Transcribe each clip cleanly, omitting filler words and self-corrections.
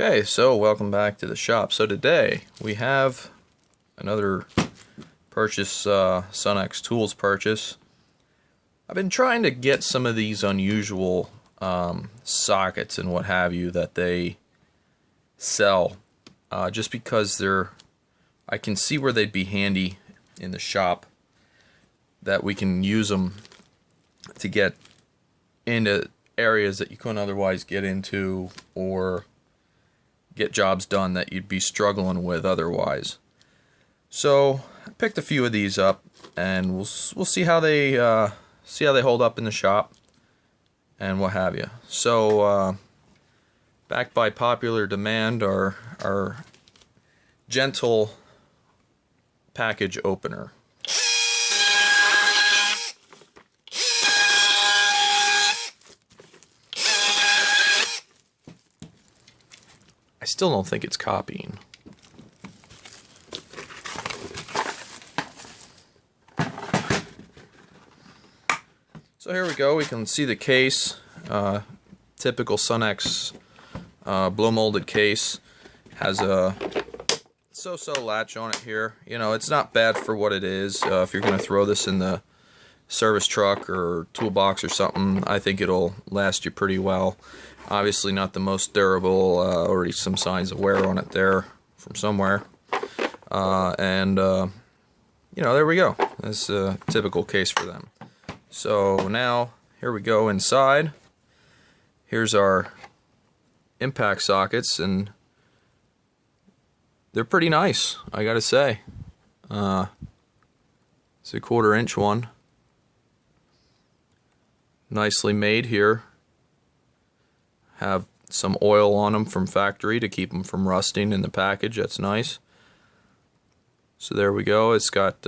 Okay, so welcome back to the shop. So today we have another purchase, Sunex tools purchase. I've been trying to get some of these unusual sockets and what have you that they sell, just because I can see where they'd be handy in the shop, that we can use them to get into areas that you couldn't otherwise get into, or get jobs done that you'd be struggling with otherwise. So I picked a few of these up, and we'll see how they hold up in the shop and what have you. So backed by popular demand, our gentle package opener. I still don't think it's copying. So here we go. We can see the case. Typical Sunex blow molded case. Has a so-so latch on it here. You know, it's not bad for what it is. If you're going to throw this in the service truck or toolbox or something, I think it'll last you pretty well. Obviously not the most durable, already some signs of wear on it there from somewhere. You know, there we go. That's a typical case for them. So now, here we go inside. Here's our impact sockets, and they're pretty nice, I gotta say. It's a 1/4 inch one. Nicely made here. Have some oil on them from factory to keep them from rusting in the package. That's nice. So there we go. It's got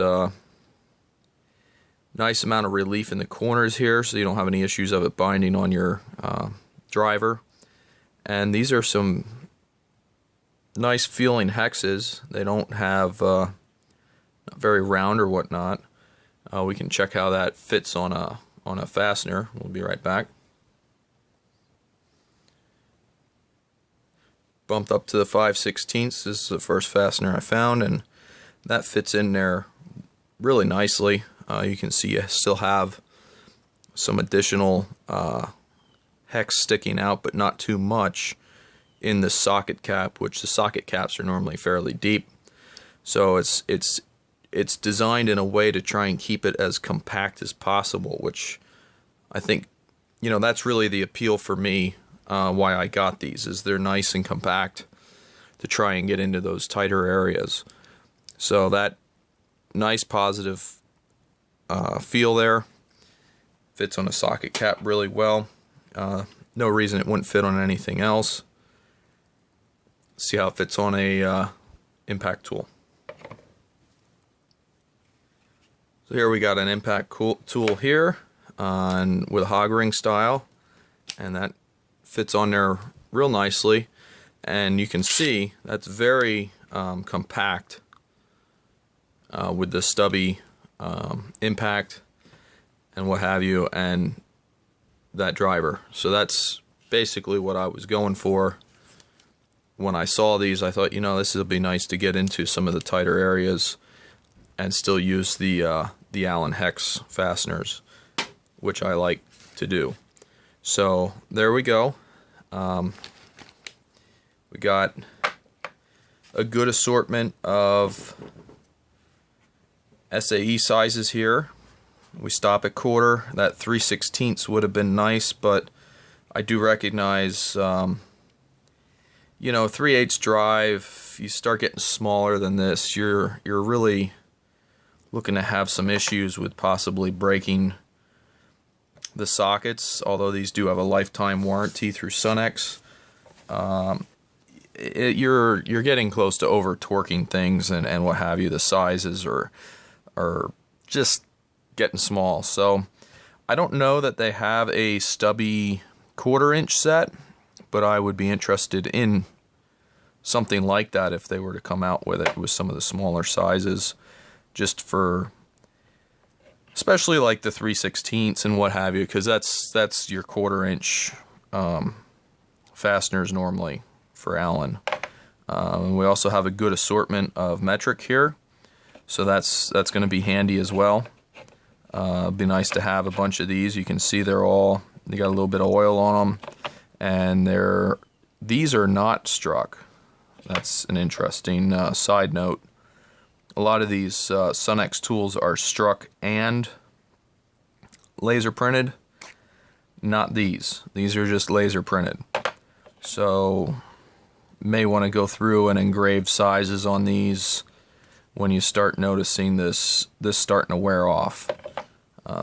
nice amount of relief in the corners here, so you don't have any issues of it binding on your driver. And these are some nice feeling hexes. They don't have not very round or whatnot. We can check how that fits on a fastener. We'll be right back. Bumped up to the 5/16. This is the first fastener I found, and that fits in there really nicely. You can see you still have some additional hex sticking out, but not too much in the socket cap, which the socket caps are normally fairly deep. So it's designed in a way to try and keep it as compact as possible, which I think, you know, that's really the appeal for me. Why I got these is they're nice and compact to try and get into those tighter areas. So that nice positive feel there fits on a socket cap really well. No reason it wouldn't fit on anything else. See how it fits on a impact tool. So here we got an impact tool here, and with a hog ring style, and that fits on there real nicely, and you can see that's very compact with the stubby impact and what have you, and that driver. So that's basically what I was going for when I saw these. I thought, you know, this will be nice to get into some of the tighter areas and still use the Allen hex fasteners, which I like to do. So there we go. We got a good assortment of SAE sizes here. We stop at 1/4. That 3/16 would have been nice, but I do recognize, you know, 3/8 drive, you start getting smaller than this, you're really looking to have some issues with possibly breaking the sockets, although these do have a lifetime warranty through Sunex. You're getting close to over torquing things and what have you. The sizes are just getting small. So I don't know that they have a stubby 1/4 inch set, but I would be interested in something like that if they were to come out with it with some of the smaller sizes, just for especially like the 3/16 and what have you, because that's your 1/4 inch fasteners normally. for Allen. We also have a good assortment of metric here, so that's going to be handy as well. It'd be nice to have a bunch of these. You can see they got a little bit of oil on them, and these are not struck. That's an interesting side note. A lot of these Sunex tools are struck and laser printed. Not these. These are just laser printed. So may want to go through and engrave sizes on these when you start noticing this starting to wear off.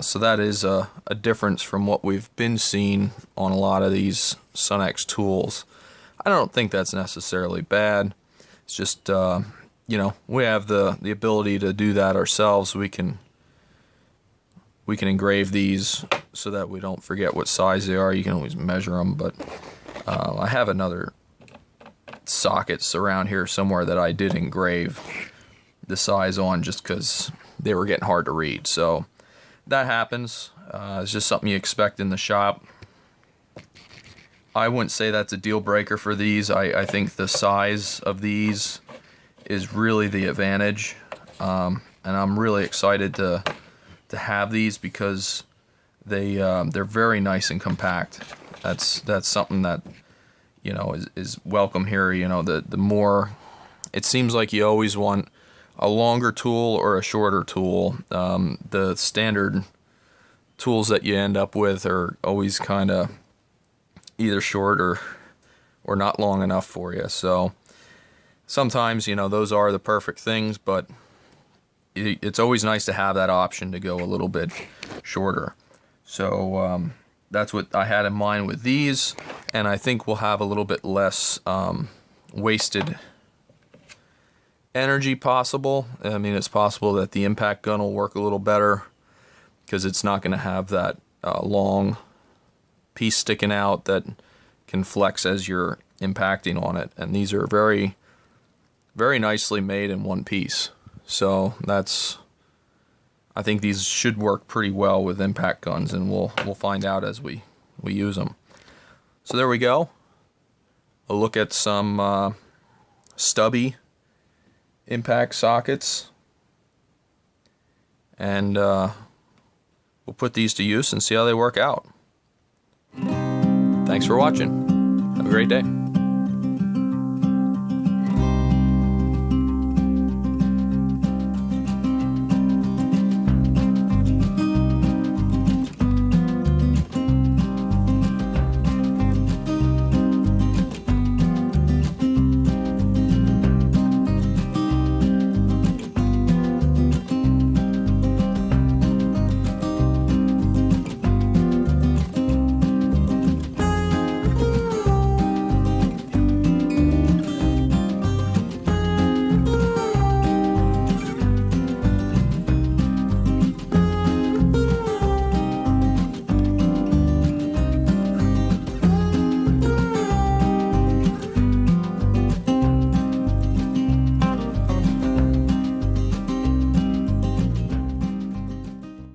So that is a difference from what we've been seeing on a lot of these Sunex tools. I don't think that's necessarily bad. It's just you know, we have the ability to do that ourselves. We can engrave these so that we don't forget what size they are. You can always measure them, but I have another sockets around here somewhere that I did engrave the size on just because they were getting hard to read. So that happens. It's just something you expect in the shop. I wouldn't say that's a deal breaker for these. I think the size of these is really the advantage, and I'm really excited to have these because they're very nice and compact. That's something that, you know, is welcome here. You know, the more, it seems like you always want a longer tool or a shorter tool. The standard tools that you end up with are always kind of either short or not long enough for you. So sometimes, you know, those are the perfect things, but it's always nice to have that option to go a little bit shorter. So that's what I had in mind with these, and I think we'll have a little bit less wasted energy possible. I mean, it's possible that the impact gun will work a little better because it's not going to have that long piece sticking out that can flex as you're impacting on it. And these are very, very nicely made in one piece. So I think these should work pretty well with impact guns, and we'll find out as we use them. So there we go. A look at some Stubby impact sockets, and we'll put these to use and see how they work out. Thanks for watching. Have a great day.